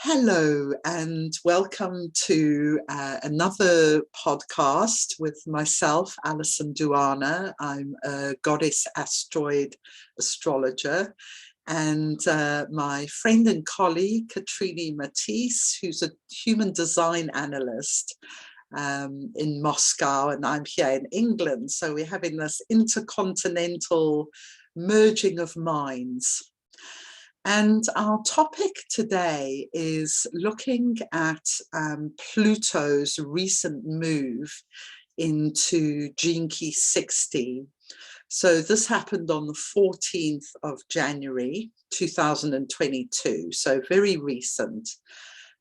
Hello and welcome to another podcast with myself, Alison. I'm a goddess asteroid astrologer, and my friend and colleague, Katreni, who's a human design analyst in Moscow, and I'm here in England. So we're having this intercontinental merging of minds. And our topic today is looking at Pluto's recent move into Gene Key 60. So this happened on the 14th of January 2022, so very recent.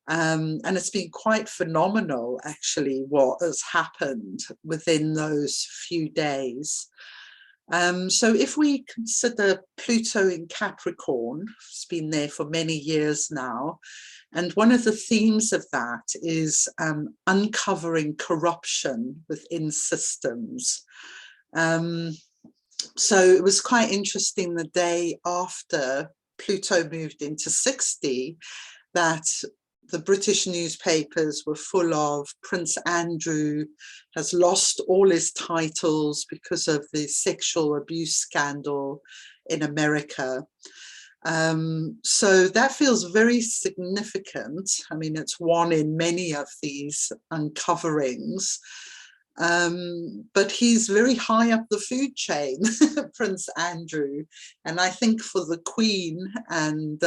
And it's been quite phenomenal, actually, what has happened within those few days. So if we consider Pluto in Capricorn, it's been there for many years now, and one of the themes of that is uncovering corruption within systems. So it was quite interesting the day after Pluto moved into 60 that the British newspapers were full of Prince Andrew has lost all his titles because of the sexual abuse scandal in America. So that feels very significant. I mean, it's one in many of these uncoverings. But he's very high up the food chain, Prince Andrew. And I think for the Queen and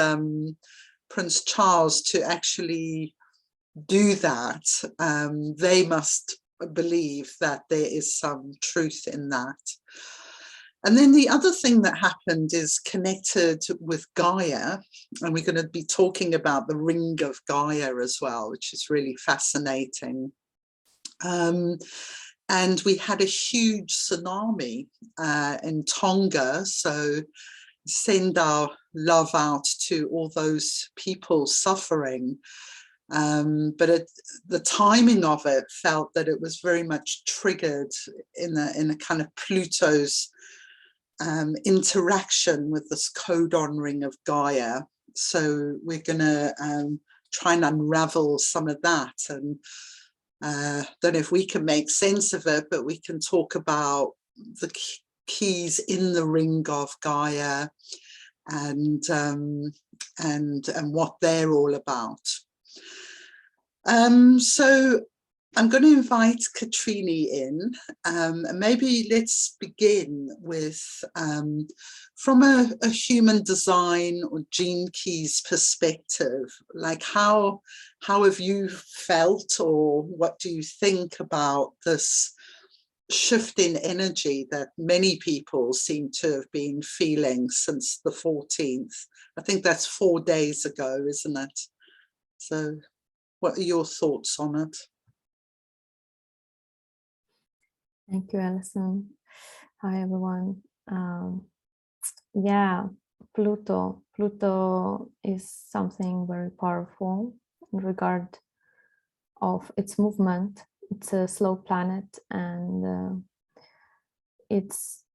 Prince Charles to actually do that, they must believe that there is some truth in that. And then the other thing that happened is connected with Gaia, and we're going to be talking about the Ring of Gaia as well, which is really fascinating. And we had a huge tsunami in Tonga, so send our love out to all those people suffering. But the timing of it felt that it was very much triggered in a kind of Pluto's interaction with this Codon ring of Gaia. So we're going to try and unravel some of that. And don't know if we can make sense of it, but we can talk about the keys in the Ring of Gaia and what they're all about. So I'm going to invite Katreni in, and maybe let's begin with from a human design or gene keys perspective, like how have you felt, or what do you think about this shift in energy that many people seem to have been feeling since the 14th? I think that's 4 days ago, isn't it? So what are your thoughts on it? Thank you, Alison. Hi, everyone. Yeah, Pluto is something very powerful in regard of its movement. It's a slow planet, and it's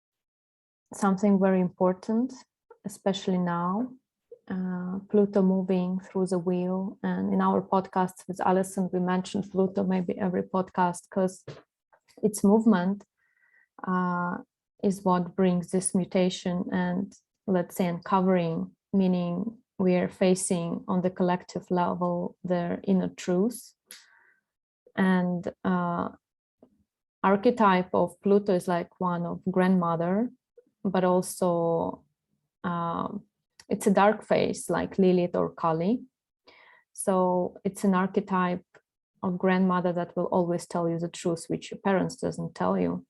something very important, especially now. Pluto moving through the wheel, and in our podcast with Alison, we mentioned Pluto maybe every podcast because its movement is what brings this mutation and, let's say, uncovering, meaning we are facing on the collective level their inner truth. And archetype of Pluto is like one of grandmother, but also it's a dark face like Lilith or Kali. So it's an archetype of grandmother that will always tell you the truth, which your parents doesn't tell you.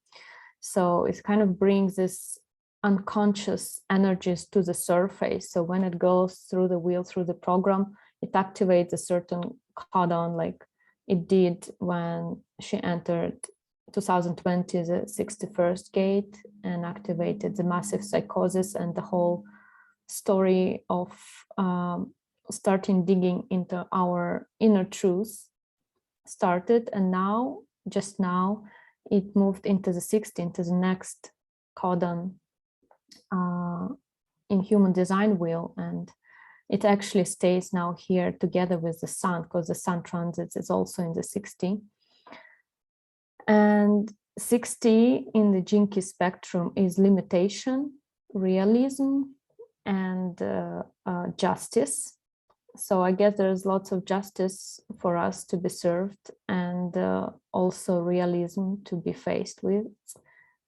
So it kind of brings this unconscious energies to the surface. So when it goes through the wheel, through the program, it activates a certain codon, like it did when she entered 2020, the 61st gate, and activated the massive psychosis and the whole story of starting digging into our inner truth started. And now, just now, it moved into the 60, into the next codon in human design wheel. And it actually stays now here together with the sun, because the sun transit is also in the 60. And 60 in the Jinki spectrum is limitation, realism, and justice. So I guess there's lots of justice for us to be served, and also realism to be faced with.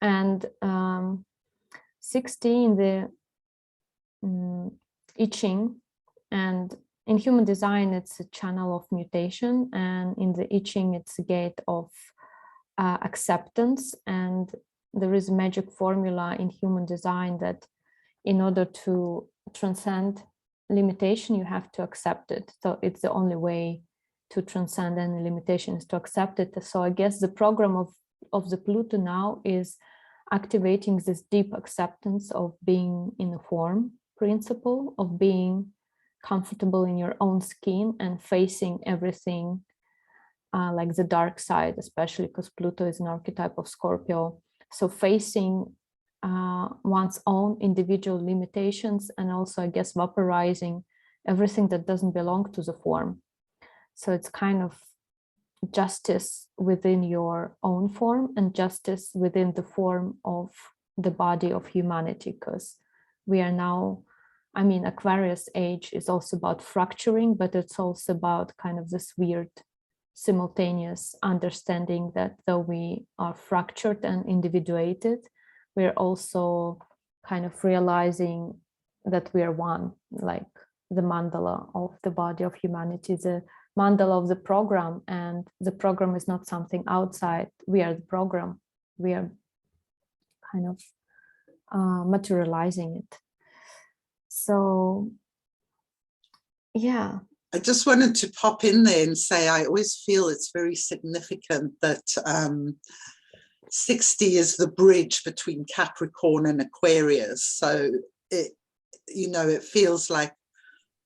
And 60 in the I Ching, and in human design, it's a channel of mutation, and in the I Ching, it's a gate of acceptance. And there is a magic formula in human design that in order to transcend limitation, you have to accept it. So it's the only way to transcend any limitation is to accept it. So I guess the program of the Pluto now is activating this deep acceptance of being in a form principle, of being comfortable in your own skin and facing everything like the dark side, especially because Pluto is an archetype of Scorpio. So facing one's own individual limitations, and also, I guess, vaporizing everything that doesn't belong to the form. So it's kind of justice within your own form and justice within the form of the body of humanity, because we are now, I mean, Aquarius age is also about fracturing, but it's also about kind of this weird simultaneous understanding that though we are fractured and individuated, we're also kind of realizing that we are one, like the mandala of the body of humanity, the mandala of the program. And the program is not something outside. We are the program. We are kind of materializing it. So, yeah. I just wanted to pop in there and say I always feel it's very significant that 60 is the bridge between Capricorn and Aquarius. So it, you know, it feels like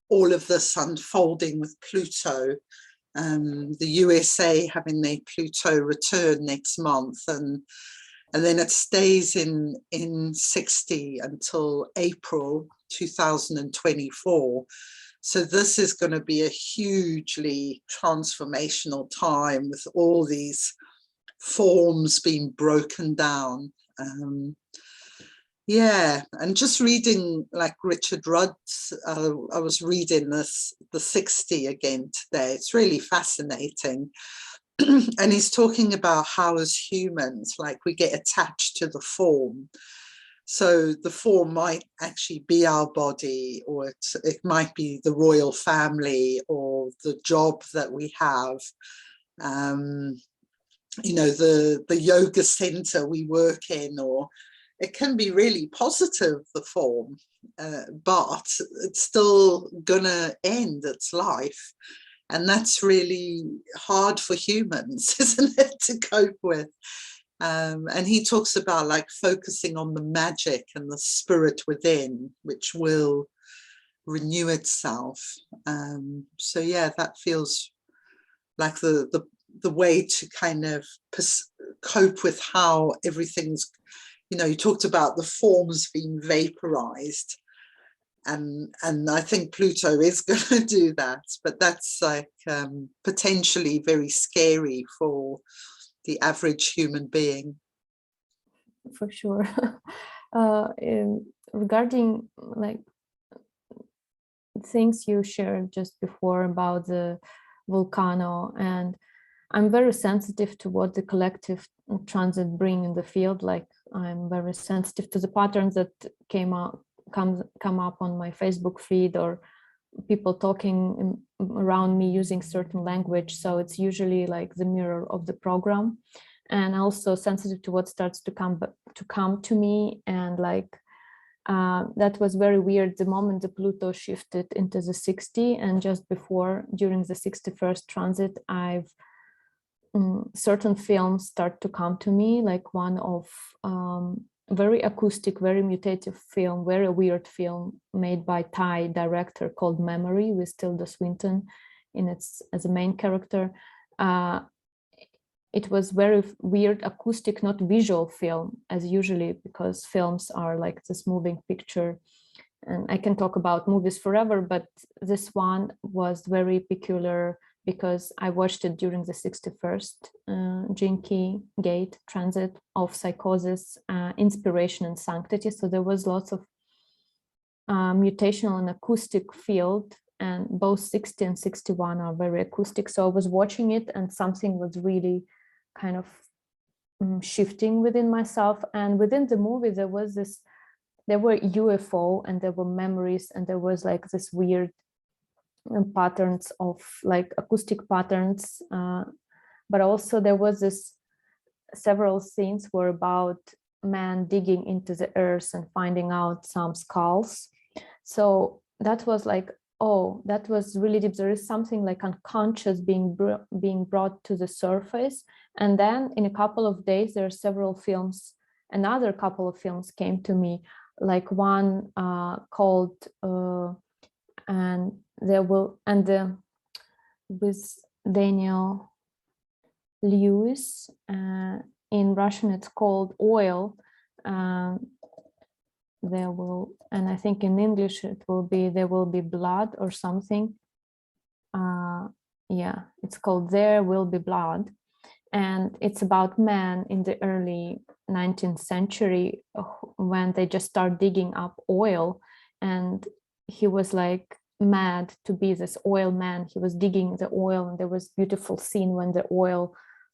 all of this unfolding with Pluto, the USA having their Pluto return next month, and then it stays in 60 until April 2024. So this is going to be a hugely transformational time with all these forms being broken down. Yeah, and just reading like Richard Rudd's, I was reading the 60 again today. It's really fascinating. And he's talking about how as humans, like we get attached to the form. So the form might actually be our body, or it might be the royal family or the job that we have. You know, the yoga center we work in, or it can be really positive, the form, but it's still gonna end its life. And that's really hard for humans, isn't it, to cope with? And he talks about like focusing on the magic and the spirit within, which will renew itself. So yeah, that feels like the way to kind of cope with how everything's, you know, you talked about the forms being vaporized, and I think Pluto is going to do that, but that's like potentially very scary for the average human being. For sure. Regarding like things you shared just before about the volcano, and I'm very sensitive to what the collective transit bring in the field. Like I'm very sensitive to the patterns that come up on my Facebook feed, or people talking around me using certain language. So it's usually like the mirror of the program, and also sensitive to what starts to come to me. And like that was very weird the moment the Pluto shifted into the 60, and just before, during the 61st transit, I've certain films start to come to me, like one of very acoustic, very mutative film, very weird film made by Thai director called Memory, with Tilda Swinton in its as a main character. It was very weird acoustic, not visual film as usually, because films are like this moving picture. and I can talk about movies forever, but this one was very peculiar because I watched it during the 61st Jinki Gate transit of psychosis, inspiration, and sanctity. So there was lots of mutational and acoustic field, and both 60 and 61 are very acoustic. So I was watching it and something was really kind of shifting within myself. And within the movie, there were UFO and there were memories, and there was like this weird patterns of like acoustic patterns. But also there was this several scenes were about man digging into the earth and finding out some skulls. So that was like, oh, that was really deep. There is something like unconscious being brought to the surface. And then in a couple of days, there are several films, another couple of films came to me, like one called with Daniel Lewis. In Russian, it's called Oil. And I think in English it will be There Will Be Blood or something. Yeah, it's called There Will Be Blood. And it's about man in the early 19th century when they just start digging up oil. And he was like mad to be this oil man. He was digging the oil, and there was beautiful scene when the oil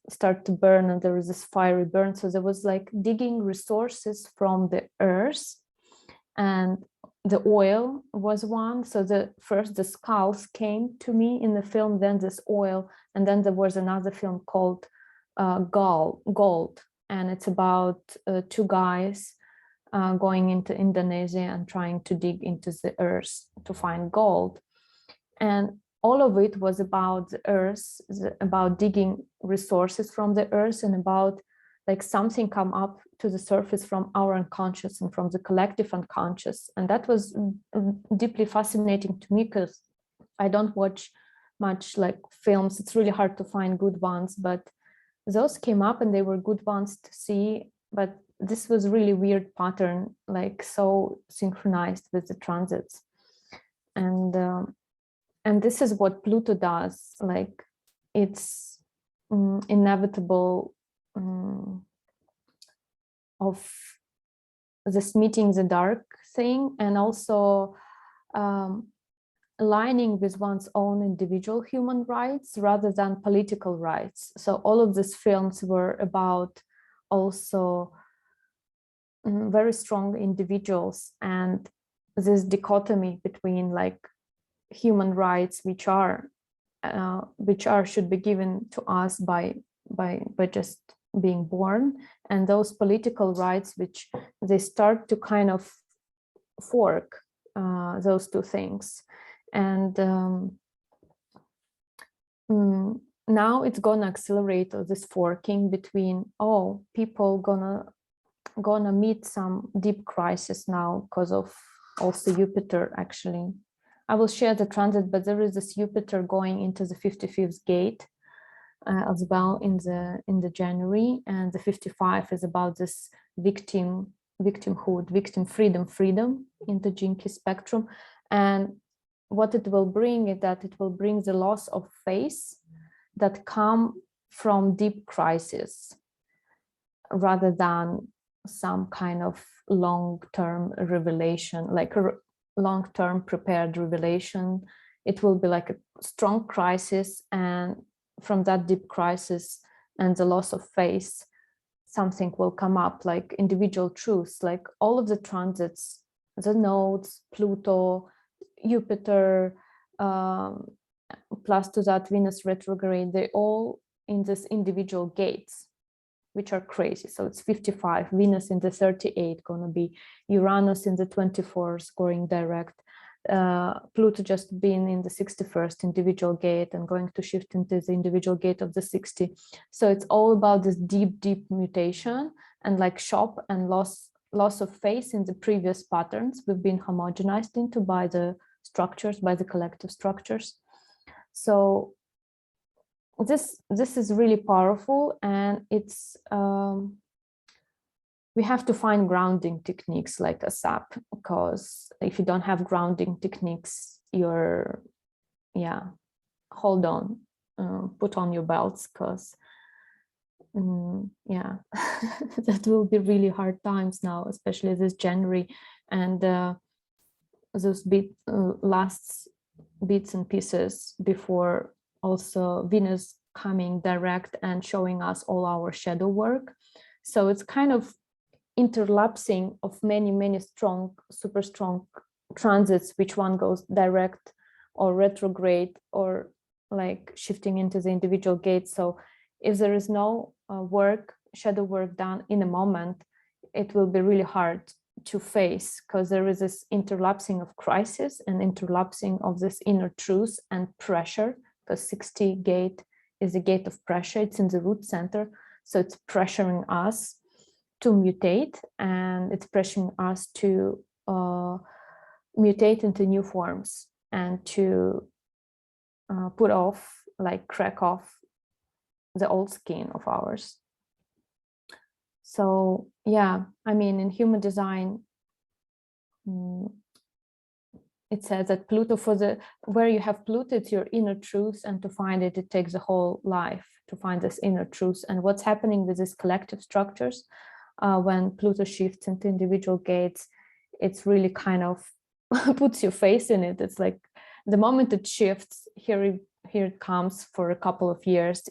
start to burn and there was this fiery burn. So there was like digging resources from the earth, and the oil was one. So the skulls came to me in the film, then this oil, and then there was another film called Gold, and it's about two guys going into Indonesia and trying to dig into the earth to find gold. And all of it was about the earth, about digging resources from the earth, and about like something come up to the surface from our unconscious and from the collective unconscious. And that was deeply fascinating to me because I don't watch much like films. It's really hard to find good ones, but those came up and they were good ones to see. But this was really weird pattern, like so synchronized with the transits. And this is what Pluto does, like it's inevitable of this meeting the dark thing, and also aligning with one's own individual human rights rather than political rights. So all of these films were about also very strong individuals, and this dichotomy between like human rights which should be given to us by just being born, and those political rights which they start to kind of fork those two things. And now it's gonna accelerate this forking between, oh, people gonna meet some deep crisis now because of also Jupiter. Actually, I will share the transit, but there is this Jupiter going into the 55th gate as well in the January, and the 55 is about this victimhood, victim freedom in the Jinki spectrum. And what it will bring is that it will bring the loss of faith that come from deep crisis rather than some kind of long-term revelation, like a long-term prepared revelation. It will be like a strong crisis, and from that deep crisis and the loss of faith, something will come up, like individual truths, like all of the transits, the nodes, Pluto, Jupiter, plus to that Venus retrograde, they all in this individual gates, which are crazy. So it's 55, Venus in the 38, gonna be Uranus in the 24th going direct, Pluto just being in the 61st individual gate and going to shift into the individual gate of the 60. So it's all about this deep mutation and like shock and loss of faith in the previous patterns we've been homogenized into by the structures, by the collective structures. So this is really powerful, and it's we have to find grounding techniques like a sap, because if you don't have grounding techniques, you're, yeah, hold on, put on your belts, because yeah, that will be really hard times now, especially this January, and those last bits and pieces before also Venus coming direct and showing us all our shadow work. So it's kind of interlapsing of many strong, super strong transits, which one goes direct or retrograde or like shifting into the individual gates. So if there is no shadow work done in a moment, it will be really hard to face, because there is this interlapsing of crisis and interlapsing of this inner truth and pressure, because 60 gate is a gate of pressure. It's in the root center. So it's pressuring us to mutate, and it's pressuring us to mutate into new forms and to put off, like crack off the old skin of ours. So yeah, I mean, in human design, it says that Pluto, where you have Pluto, it's your inner truth, and to find it, it takes a whole life to find this inner truth. And what's happening with these collective structures, when Pluto shifts into individual gates, it's really kind of puts your face in it. It's like the moment it shifts, here it comes for a couple of years,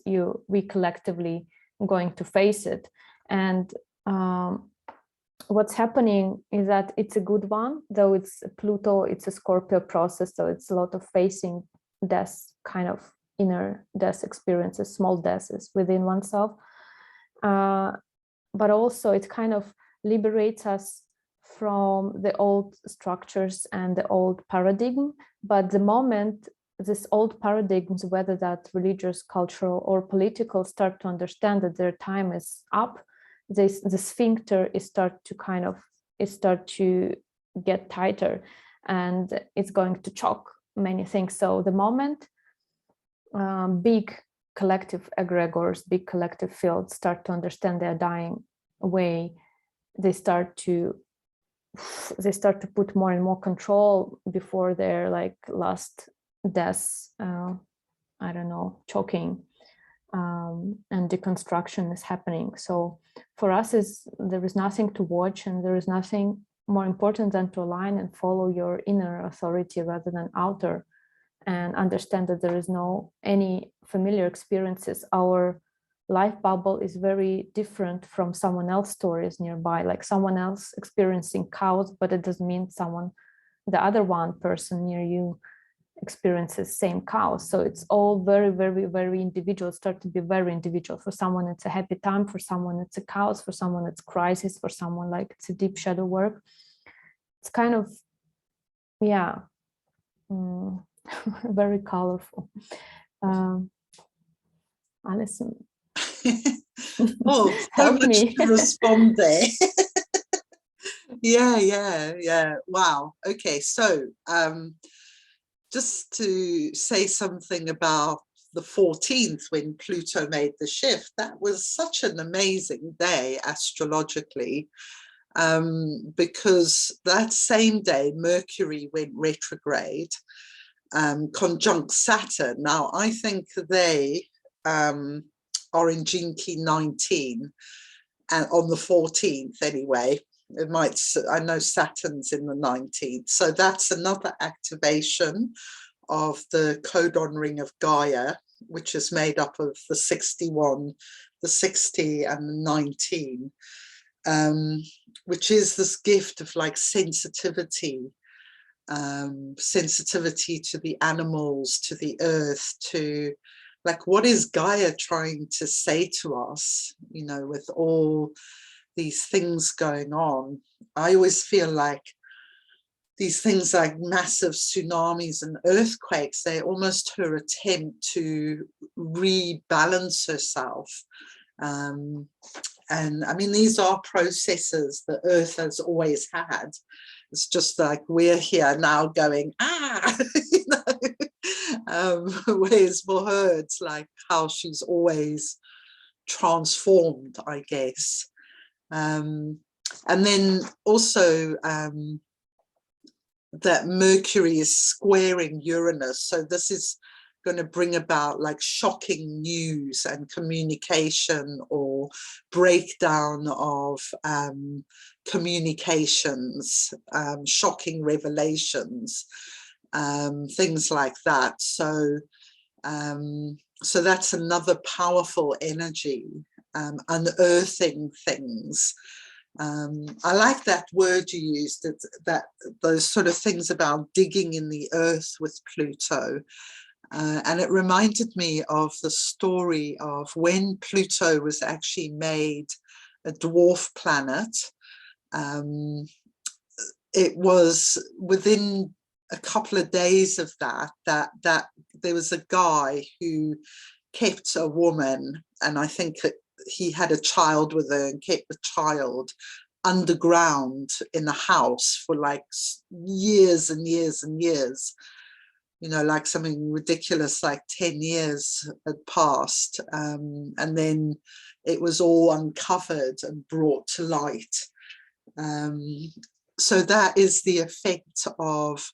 we collectively going to face it. And what's happening is that it's a good one, though it's Pluto, it's a Scorpio process, so it's a lot of facing death, kind of inner death experiences, small deaths within oneself. But also it kind of liberates us from the old structures and the old paradigm. But the moment this old paradigms, whether that religious, cultural, or political, start to understand that their time is up, the sphincter is start to get tighter, and it's going to choke many things. So the moment big collective egregores, big collective fields start to understand their dying way, they start to put more and more control before their like last deaths, I don't know, choking, and deconstruction is happening. So for us, there is nothing to watch, and there is nothing more important than to align and follow your inner authority rather than outer, and understand that there is no any familiar experiences. Our life bubble is very different from someone else's stories nearby, like someone else experiencing cows, but it doesn't mean the other one person near you experiences same cows. So it's all very, very, very individual, start to be very individual. For someone it's a happy time, for someone it's a cows, for someone it's crisis, for someone like it's a deep shadow work. It's kind of, yeah, very colorful. Alison. Oh, so Help much me. to respond there. Yeah. Wow. Okay, so just to say something about the 14th, when Pluto made the shift, that was such an amazing day astrologically, because that same day Mercury went retrograde, conjunct Saturn. Now I think they are in Gene Key 19, and on the 14th anyway. It might, I know Saturn's in the 19th, so that's another activation of the Codon Ring of Gaia, which is made up of the 61, the 60, and the 19, which is this gift of like sensitivity, sensitivity to the animals, to the earth, to like what is Gaia trying to say to us, you know, with all these things going on. I always feel like these things like massive tsunamis and earthquakes, they're almost her attempt to rebalance herself. And I mean, these are processes the earth has always had. It's just like we're here now going, you know, whereas for her, it's like how she's always transformed, I guess. And then also that Mercury is squaring Uranus. So this is going to bring about like shocking news and communication, or breakdown of communications, shocking revelations, things like that. So so that's another powerful energy, unearthing things. I like that word you used, that those sort of things about digging in the earth with Pluto. And it reminded me of the story of when Pluto was actually made a dwarf planet. It was within a couple of days of that there was a guy who kept a woman, and I think he had a child with her, and kept the child underground in the house for like years and years and years. You know, like something ridiculous, like 10 years had passed. And then it was all uncovered and brought to light. So that is the effect of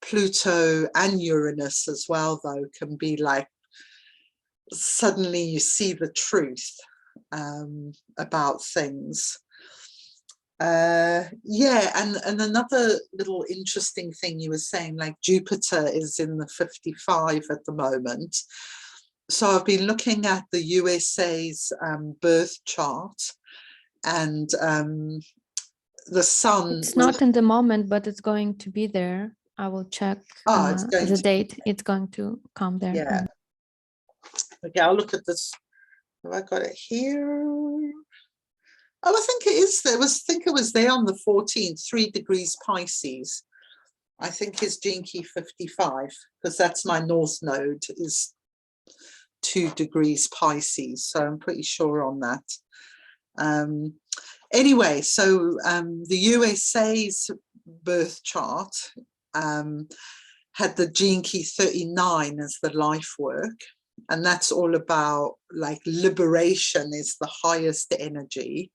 Pluto and Uranus as well, though, can be like, suddenly you see the truth about things. Yeah, and another little interesting thing you were saying, like Jupiter is in the 55 at the moment. So I've been looking at the USA's birth chart, and the sun... It's not in the moment, but it's going to be there. I will check the date. It's going to come there. Yeah. Okay, I'll look at this. Have I got it here? Oh, I think it is there. I think it was there on the 14th, 3 degrees Pisces. I think is Gene Key 55, because that's my north node, is 2 degrees Pisces. So I'm pretty sure on that. Anyway, so the USA's birth chart had the Gene Key 39 as the life work. And that's all about like liberation is the highest energy.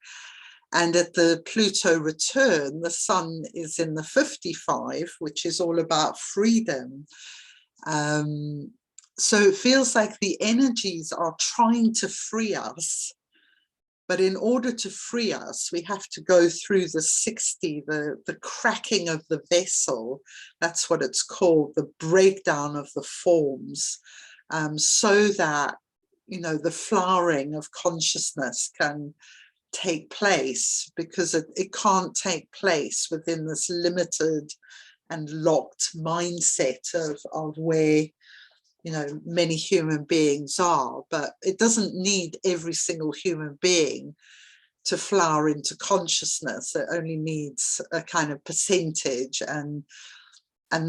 And at the Pluto return, the sun is in the 55, which is all about freedom. So it feels like the energies are trying to free us. But in order to free us, we have to go through the 60, the cracking of the vessel. That's what it's called, the breakdown of the forms. So that, you know, the flowering of consciousness can take place, because it can't take place within this limited and locked mindset of where, you know, many human beings are. But it doesn't need every single human being to flower into consciousness. It only needs a kind of percentage, and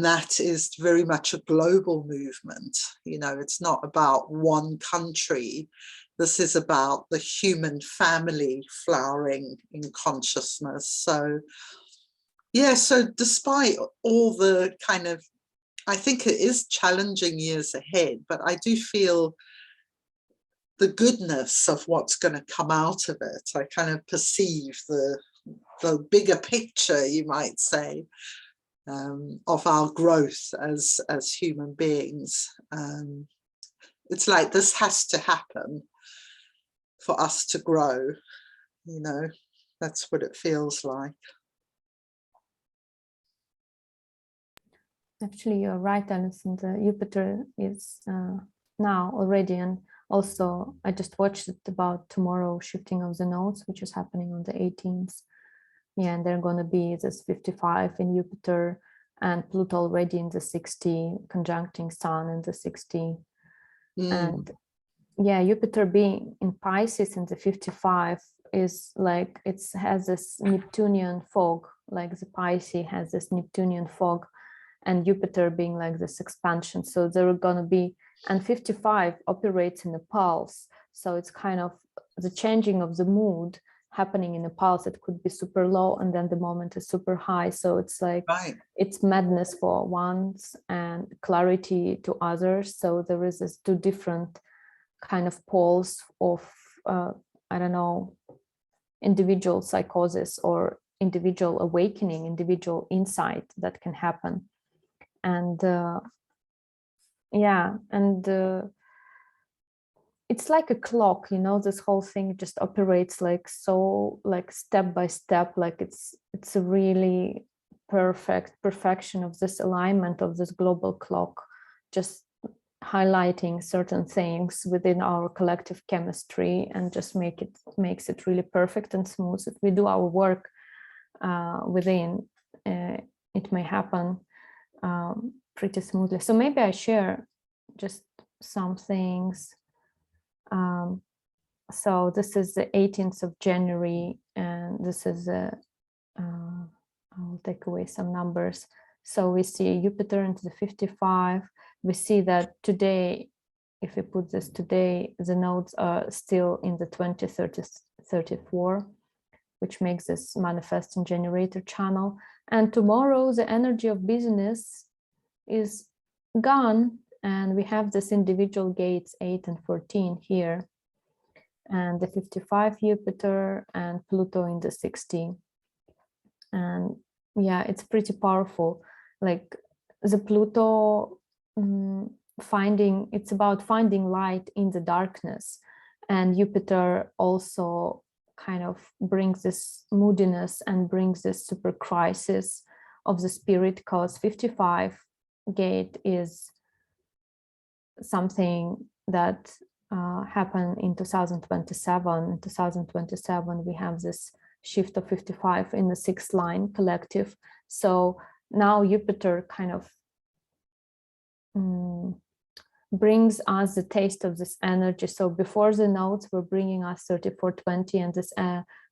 that is very much a global movement. You know, it's not about one country. This is about the human family flowering in consciousness. So, yeah, so despite all the kind of, I think it is challenging years ahead, but I do feel the goodness of what's going to come out of it. I kind of perceive the bigger picture, you might say, of our growth as human beings. It's like this has to happen for us to grow, you know, that's what it feels like. Actually, you're right, Alison. The Jupiter is now already, and also I just watched it about tomorrow shifting of the nodes, which is happening on the 18th. Yeah, and they're going to be this 55 in Jupiter, and Pluto already in the 60, conjuncting Sun in the 60. And yeah, Jupiter being in Pisces in the 55 is like, it has this Neptunian fog, like the Pisces has this Neptunian fog, and Jupiter being like this expansion. So there are going to be, and 55 operates in a pulse. So it's kind of the changing of the mood happening in a pulse. It could be super low, and then the moment is super high. So it's like, it's madness for ones and clarity to others. So there is this 2 different kind of poles of, I don't know, individual psychosis or individual awakening, individual insight that can happen. And it's like a clock, you know, this whole thing just operates like so, like step by step, like it's a really perfection of this alignment of this global clock, just highlighting certain things within our collective chemistry and just makes it really perfect and smooth. If we do our work within, it may happen pretty smoothly. So maybe I share just some things. So this is the 18th of January, and this is I'll take away some numbers. So we see Jupiter into the 55. We see that today, if we put this today, the nodes are still in the 20, 30, 34, which makes this manifesting generator channel. And tomorrow, the energy of business is gone. And we have this individual gates 8 and 14 here, and the 55 Jupiter and Pluto in the 60. And yeah, it's pretty powerful. Like the Pluto it's about finding light in the darkness. And Jupiter also kind of brings this moodiness and brings this super crisis of the spirit, because 55 gate is something that happened in 2027. In 2027, we have this shift of 55 in the 6th line collective. So now Jupiter kind of brings us the taste of this energy. So before the nodes were bringing us 3420 and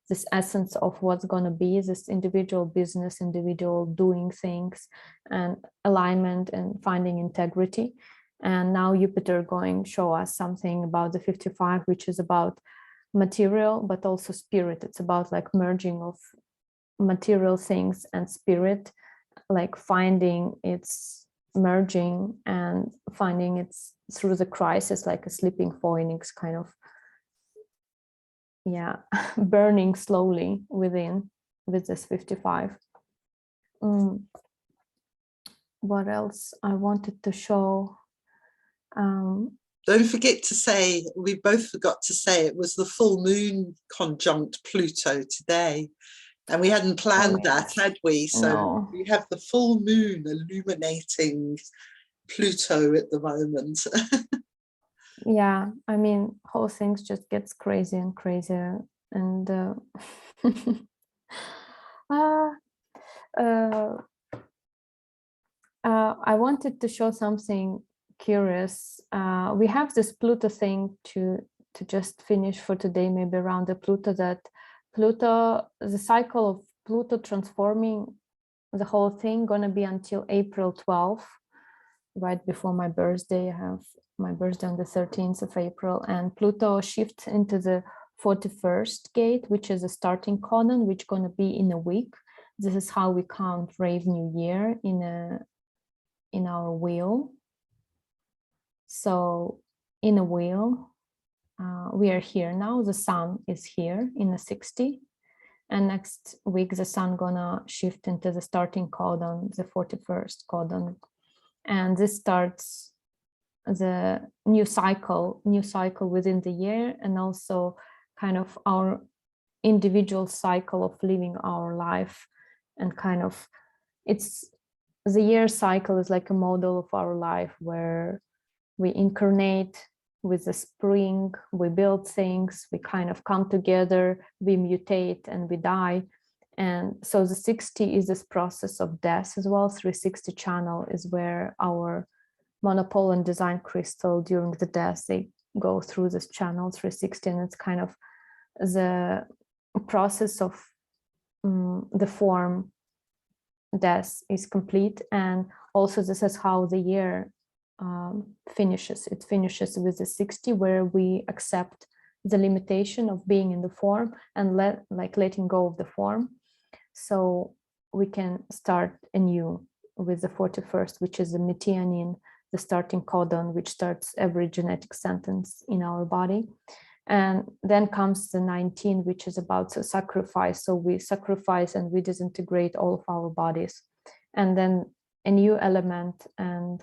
this essence of what's going to be this individual business, individual doing things and alignment and finding integrity. And now Jupiter going show us something about the 55, which is about material, but also spirit. It's about like merging of material things and spirit, like finding its merging and finding it's through the crisis, like a sleeping phoenix kind of, yeah, burning slowly within with this 55. What else I wanted to show? Don't forget to say, we both forgot to say, it was the full moon conjunct Pluto today. And we hadn't planned that, had we? So we have the full moon illuminating Pluto at the moment. Yeah, I mean, whole things just gets crazy and crazier. And I wanted to show something curious. We have this Pluto thing to just finish for today, maybe around the Pluto, that Pluto, the cycle of Pluto transforming the whole thing gonna be until April 12th, right before my birthday. I have my birthday on the 13th of April, and Pluto shifts into the 41st gate, which is a starting codon, which gonna be in a week. This is how we count Rave New Year in our wheel. So in a wheel, we are here now. The sun is here in the 60, and next week the sun gonna shift into the starting codon, the 41st codon, and this starts the new cycle within the year, and also kind of our individual cycle of living our life. And kind of it's the year cycle is like a model of our life, where we incarnate with the spring, we build things, we kind of come together, we mutate and we die. And so the 60 is this process of death as well. 360 channel is where our monopole and design crystal during the death, they go through this channel 360, and it's kind of the process of the form death is complete. And also this is how the year finishes. It finishes with the 60, where we accept the limitation of being in the form and letting go of the form, so we can start anew with the 41st, which is the methionine, the starting codon, which starts every genetic sentence in our body. And then comes the 19, which is about the sacrifice. So we sacrifice and we disintegrate all of our bodies. And then a new element, and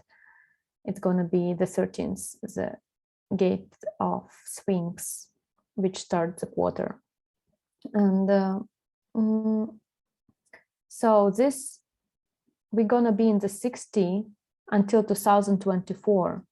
it's going to be the 13th, the gate of Sphinx, which starts the quarter. And so this, we're going to be in the 60 until 2024,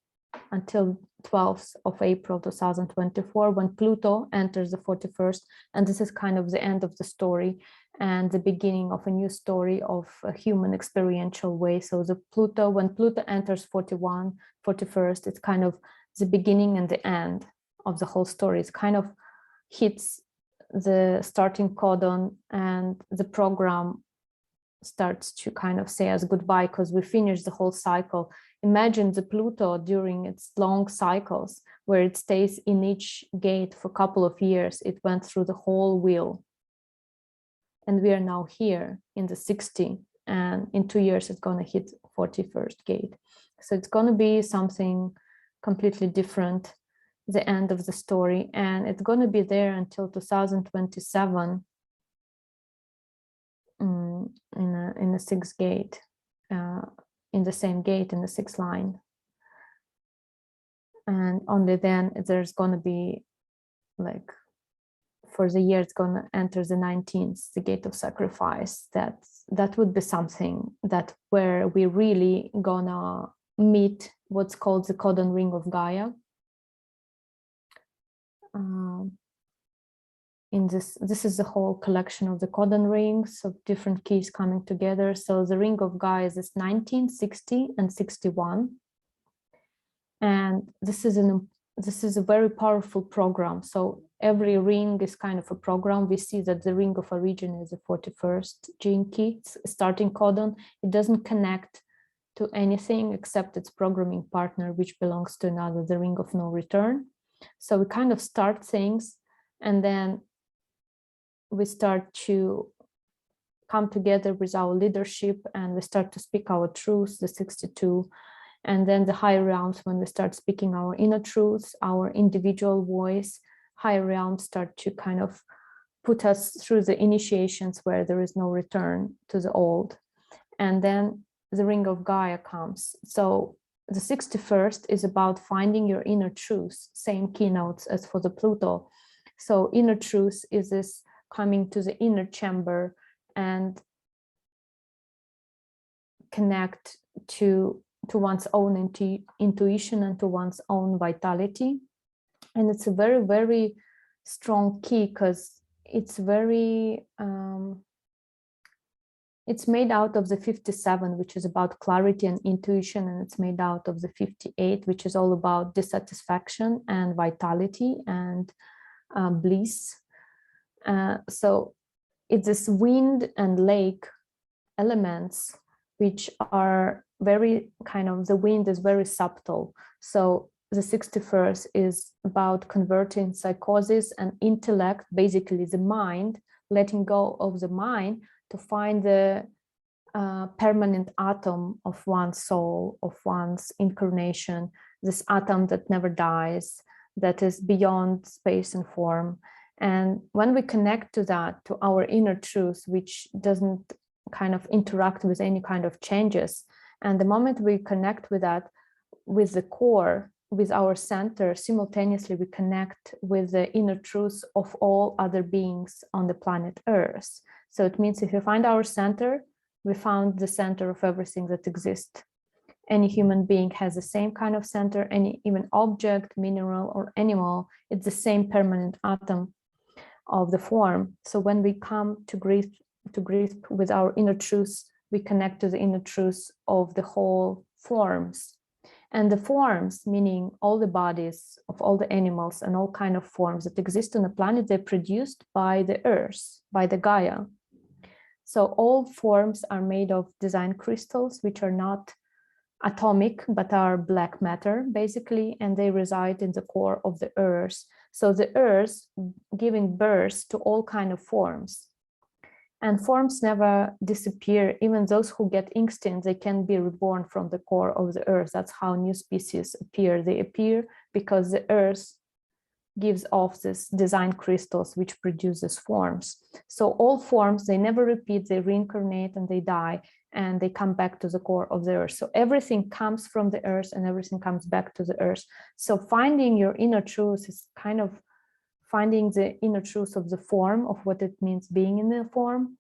until 12th of April 2024, when Pluto enters the 41st. And this is kind of the end of the story and the beginning of a new story of a human experiential way. So the Pluto, when Pluto enters 41st, it's kind of the beginning and the end of the whole story. It kind of hits the starting codon, and the program starts to kind of say us goodbye, because we finish the whole cycle. Imagine the Pluto during its long cycles, where it stays in each gate for a couple of years. It went through the whole wheel. And we are now here in the 60, and in 2 years, it's going to hit 41st gate. So it's going to be something completely different, the end of the story. And it's going to be there until 2027 in the 6th gate, in the same gate, in the 6th line. And only then there's going to be, like, for the year it's going to enter the 19th, the gate of sacrifice. That would be something that where we really gonna meet what's called the Codon Ring of Gaia. In this is the whole collection of the Codon rings of different keys coming together. So the Ring of Gaia is 19, 60, and 61. And this is a very powerful program. So every ring is kind of a program. We see that the ring of origin is the 41st gene key, starting codon. It doesn't connect to anything except its programming partner, which belongs to another, the ring of no return. So we kind of start things, and then we start to come together with our leadership, and we start to speak our truths, the 62. And then the higher realms, when we start speaking our inner truths, our individual voice, higher realms start to kind of put us through the initiations where there is no return to the old. And then the Ring of Gaia comes. So the 61st is about finding your inner truth, same keynotes as for the Pluto. So inner truth is this coming to the inner chamber and connect to one's own intuition and to one's own vitality. And it's a very, very strong key, because it's very, it's made out of the 57, which is about clarity and intuition, and it's made out of the 58, which is all about dissatisfaction and vitality and bliss. So it's this wind and lake elements, which are very kind of, the wind is very subtle. So the 61st is about converting psychosis and intellect, basically the mind, letting go of the mind to find the permanent atom of one's soul, of one's incarnation, this atom that never dies, that is beyond space and form. And when we connect to that, to our inner truth, which doesn't kind of interact with any kind of changes, and the moment we connect with that, with the core, with our center, simultaneously we connect with the inner truth of all other beings on the planet Earth. So it means if you find our center, we found the center of everything that exists. Any human being has the same kind of center, any even object, mineral, or animal, it's the same permanent atom of the form. So when we come to grasp with our inner truth, we connect to the inner truth of the whole forms. And the forms, meaning all the bodies of all the animals and all kind of forms that exist on the planet, they're produced by the Earth, by the Gaia. So all forms are made of design crystals, which are not atomic, but are black matter, basically, and they reside in the core of the Earth. So the Earth giving birth to all kind of forms. And forms never disappear. Even those who get extinct, they can be reborn from the core of the Earth. That's how new species appear. They appear because the Earth gives off this design crystals, which produces forms. So all forms, they never repeat, they reincarnate and they die, and they come back to the core of the earth. So everything comes from the earth and everything comes back to the earth. So finding your inner truth is kind of finding the inner truth of the form, of what it means being in the form,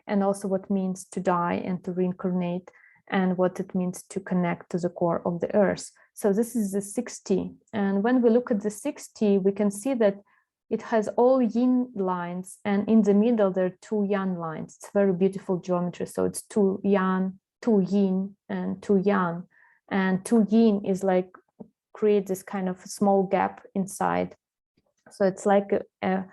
and also what it means to die and to reincarnate, and what it means to connect to the core of the earth. So this is the 60. And when we look at the 60, we can see that it has all yin lines, and in the middle there are 2 yang lines. It's very beautiful geometry. So it's 2 yang, 2 yin, and 2 yang. And 2 yin is like create this kind of small gap inside. So it's like a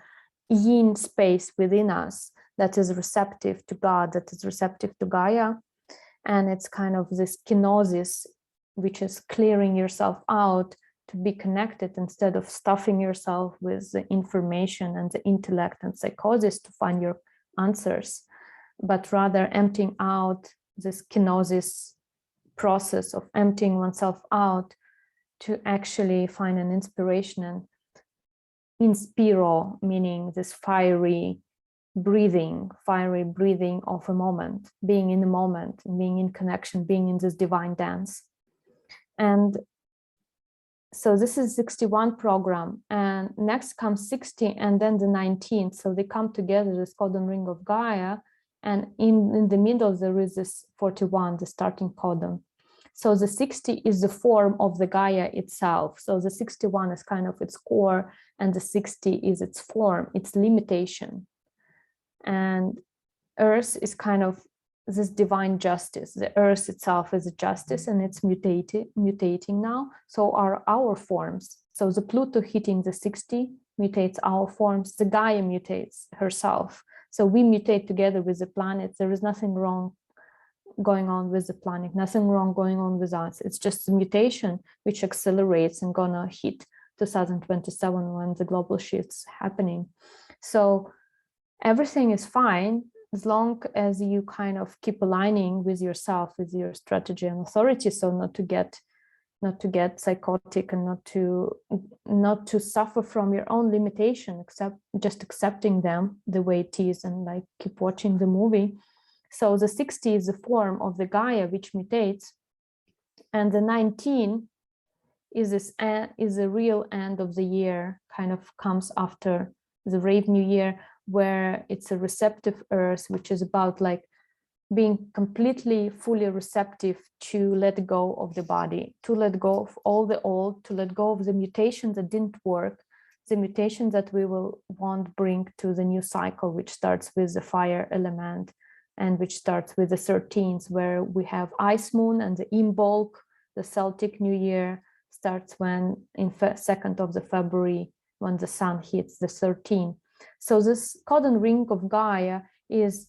yin space within us that is receptive to God, that is receptive to Gaia. And it's kind of this kenosis, which is clearing yourself out to be connected instead of stuffing yourself with the information and the intellect and psychosis to find your answers, but rather emptying out this kenosis process of emptying oneself out to actually find an inspiration and inspiro, meaning this fiery breathing of a moment, being in the moment, being in connection, being in this divine dance. And so this is 61 program, and next comes 60 and then the 19th. So they come together, this Codon Ring of Gaia, and in the middle there is this 41, the starting codon. So the 60 is the form of the Gaia itself. So the 61 is kind of its core, and the 60 is its form, its limitation. And Earth is kind of this divine justice. The Earth itself is a justice, and it's mutating now. So are our forms. So the Pluto hitting the 60 mutates our forms. The Gaia mutates herself. So we mutate together with the planet. There is nothing wrong going on with the planet, nothing wrong going on with us. It's just a mutation which accelerates and gonna hit 2027 when the global shift's happening. So everything is fine as long as you kind of keep aligning with yourself, with your strategy and authority. So not to get psychotic, and not to suffer from your own limitation, except just accepting them the way it is, and like keep watching the movie. So the 60 is the form of the Gaia which mutates, and the 19 is the real end of the year, kind of comes after the Rave New Year, where it's a receptive Earth, which is about like being completely, fully receptive to let go of the body, to let go of all the old, to let go of the mutations that didn't work, the mutations that we won't bring to the new cycle, which starts with the fire element, and which starts with the 13th, where we have Ice Moon, and the Imbolc, the Celtic New Year, starts when in 2nd of the February, when the sun hits the 13th. So this Codon Ring of Gaia is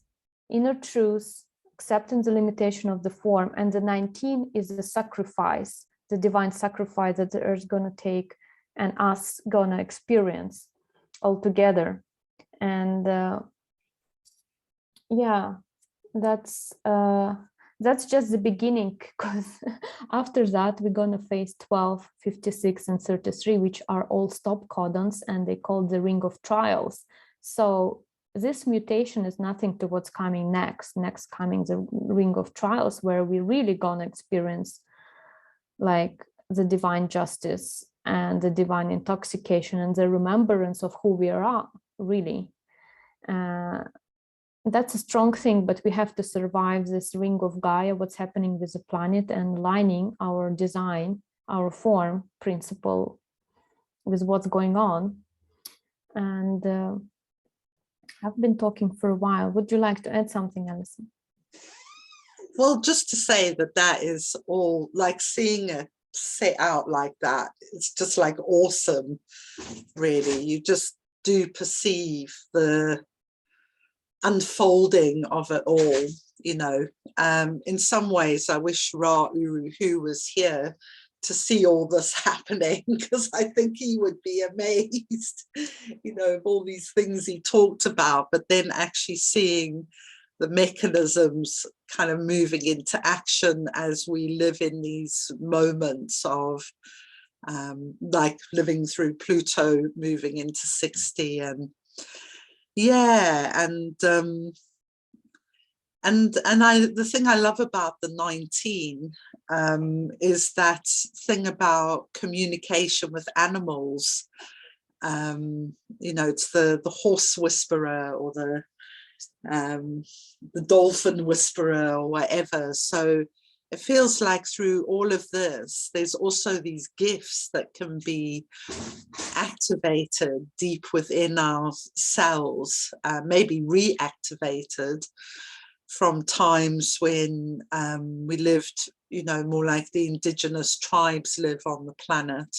inner truth, accepting the limitation of the form, and the 19 is the sacrifice, the divine sacrifice that the Earth gonna take and us gonna experience all together. And yeah, that's just the beginning, because after that we're gonna face 12, 56, and 33, which are all stop codons, and they call the Ring of Trials. So this mutation is nothing to what's coming next. Next coming the Ring of Trials, where we're really gonna experience like the divine justice and the divine intoxication and the remembrance of who we are really. That's a strong thing, but we have to survive this Ring of Gaia, what's happening with the planet, and aligning our design, our form principle with what's going on. And I've been talking for a while. Would you like to add something, Alison? Well, just to say that is all, like seeing it set out like that, it's just like awesome, really. You just do perceive the unfolding of it all, you know. In some ways I wish Ra Uru Hu was here to see all this happening, because I think he would be amazed, you know, of all these things he talked about, but then actually seeing the mechanisms kind of moving into action as we live in these moments of like living through Pluto moving into 60, and yeah, and the thing I love about the 19 is that thing about communication with animals. You know, it's the horse whisperer or the dolphin whisperer or whatever. So it feels like through all of this, there's also these gifts that can be activated deep within our cells, maybe reactivated from times when we lived, you know, more like the indigenous tribes live on the planet,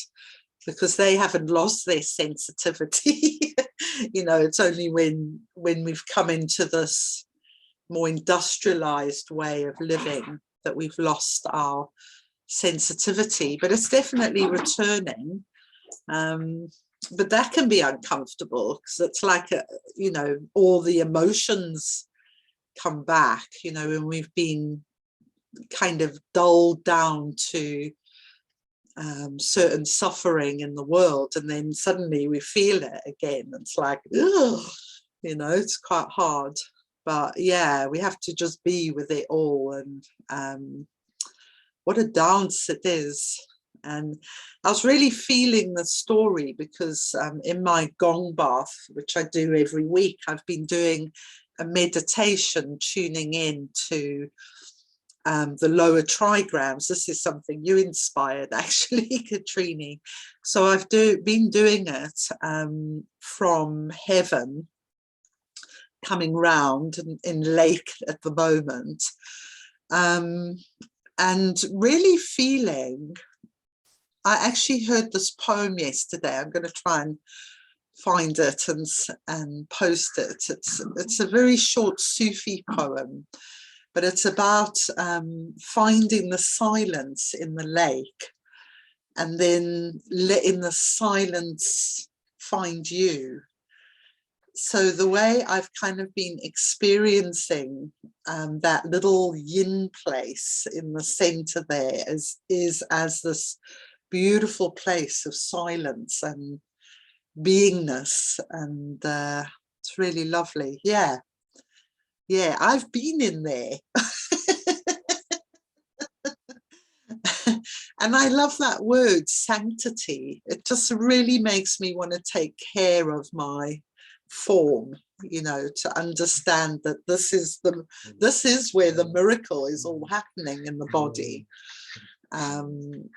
because they haven't lost their sensitivity. You know, it's only when we've come into this more industrialized way of living that we've lost our sensitivity, but it's definitely returning. But that can be uncomfortable because it's like, you know, all the emotions come back, you know, and we've been kind of dulled down to certain suffering in the world, and then suddenly we feel it again. It's like, ugh, you know, it's quite hard. But yeah, we have to just be with it all, and what a dance it is. And I was really feeling the story because in my gong bath, which I do every week, I've been doing a meditation tuning in to the lower trigrams. This is something you inspired, actually, Katreni. So I've been doing it from heaven, coming round in Lake at the moment, and really feeling. I actually heard this poem yesterday. I'm going to try and find it and post it. It's a very short Sufi poem, but it's about finding the silence in the lake and then letting the silence find you. So the way I've kind of been experiencing that little yin place in the center there is as this beautiful place of silence and beingness, and it's really lovely. Yeah, I've been in there. And I love that word, sanctity. It just really makes me want to take care of my form, you know, to understand that this is where the miracle is all happening in the body.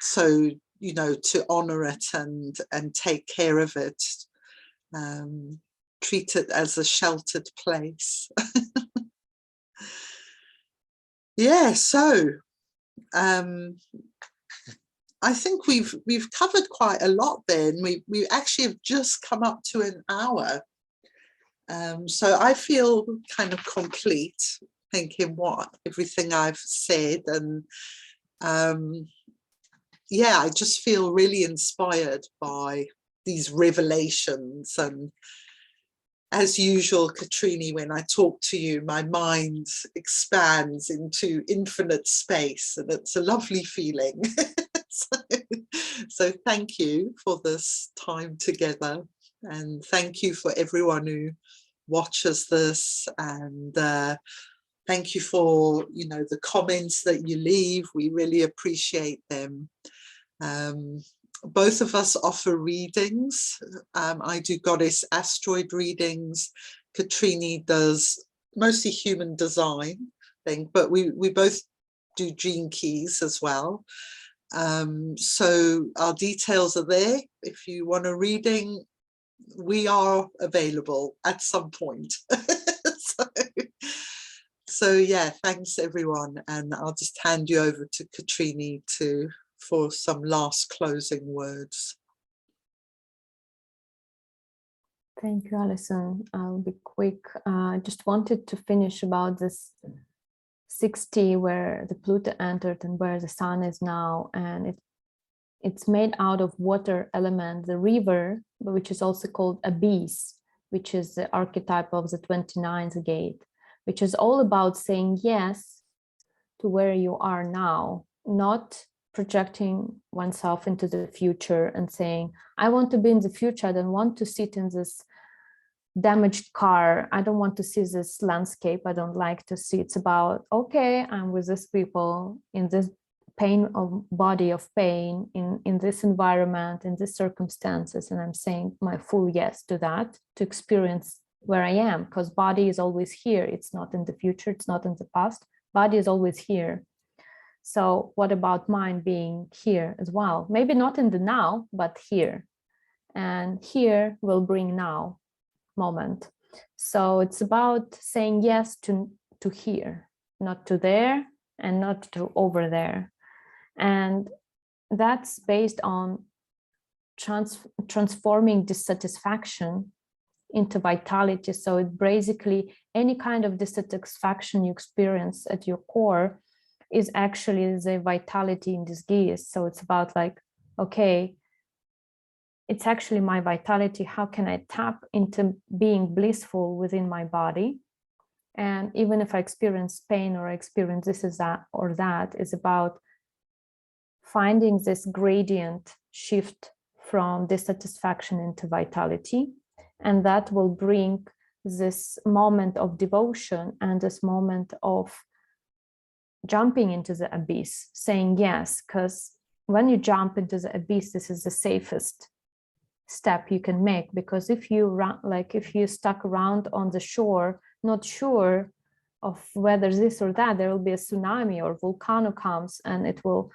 So, you know, to honor it and take care of it, treat it as a sheltered place. Yeah, so I think we've covered quite a lot there, and we actually have just come up to an hour. So I feel kind of complete, thinking everything I've said, and yeah, I just feel really inspired by these revelations. And as usual, Katreni, when I talk to you, my mind expands into infinite space, and it's a lovely feeling. So thank you for this time together, and thank you for everyone who watches this, and thank you for, you know, the comments that you leave. We really appreciate them. Both of us offer readings. I do goddess asteroid readings. Katreni does mostly human design thing, but we both do gene keys as well. So our details are there. If you want a reading, we are available at some point. So yeah, thanks everyone, and I'll just hand you over to Katreni for some last closing words. Thank you, Alison. I'll be quick. I just wanted to finish about this 60 where the Pluto entered and where the sun is now, and it's made out of water element, the river, which is also called abyss, which is the archetype of the 29th gate, which is all about saying yes to where you are now, not projecting oneself into the future and saying, I want to be in the future. I don't want to sit in this damaged car. I don't want to see this landscape. I don't like to see. It's about, okay, I'm with these people in this pain of body of pain, in this environment, in these circumstances. And I'm saying my full yes to that, to experience where I am, because body is always here. It's not in the future. It's not in the past. Body is always here. So what about mind being here as well? Maybe not in the now, but here. And here will bring now moment. So it's about saying yes to here, not to there and not to over there. And that's based on transforming dissatisfaction into vitality. So it basically, any kind of dissatisfaction you experience at your core is actually the vitality in disguise. So it's about like, okay, it's actually my vitality. How can I tap into being blissful within my body? And even if I experience pain or I experience this is that or that, is about finding this gradient shift from dissatisfaction into vitality. And that will bring this moment of devotion and this moment of jumping into the abyss, saying yes, because when you jump into the abyss, this is the safest step you can make. Because if you run, like if you stuck around on the shore, not sure of whether this or that, there will be a tsunami or volcano comes and it will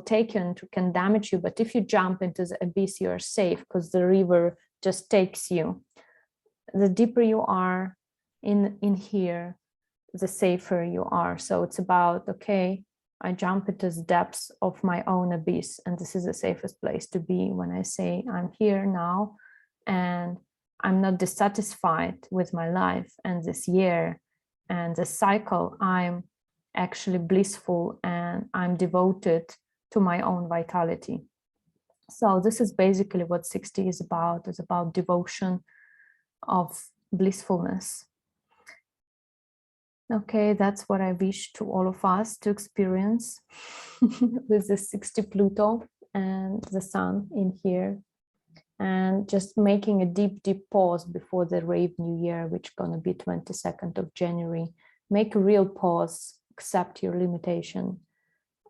take you and can damage you. But if you jump into the abyss, you are safe because the river just takes you. The deeper you are in here, the safer you are. So it's about, okay, I jump into the depths of my own abyss, and this is the safest place to be when I say I'm here now and I'm not dissatisfied with my life and this year and the cycle. I'm actually blissful and I'm devoted to my own vitality. So this is basically what 60 is about. It's about devotion of blissfulness. Okay, that's what I wish to all of us to experience with the 60 Pluto and the sun in here. And just making a deep, deep pause before the Rave New Year, which is going to be 22nd of January. Make a real pause, accept your limitation,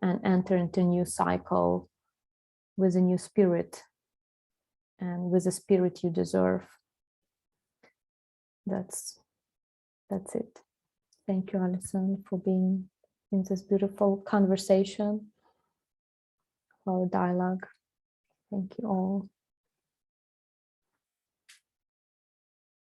and enter into a new cycle with a new spirit and with the spirit you deserve. That's it. Thank you, Alison, for being in this beautiful conversation, our dialogue. Thank you all.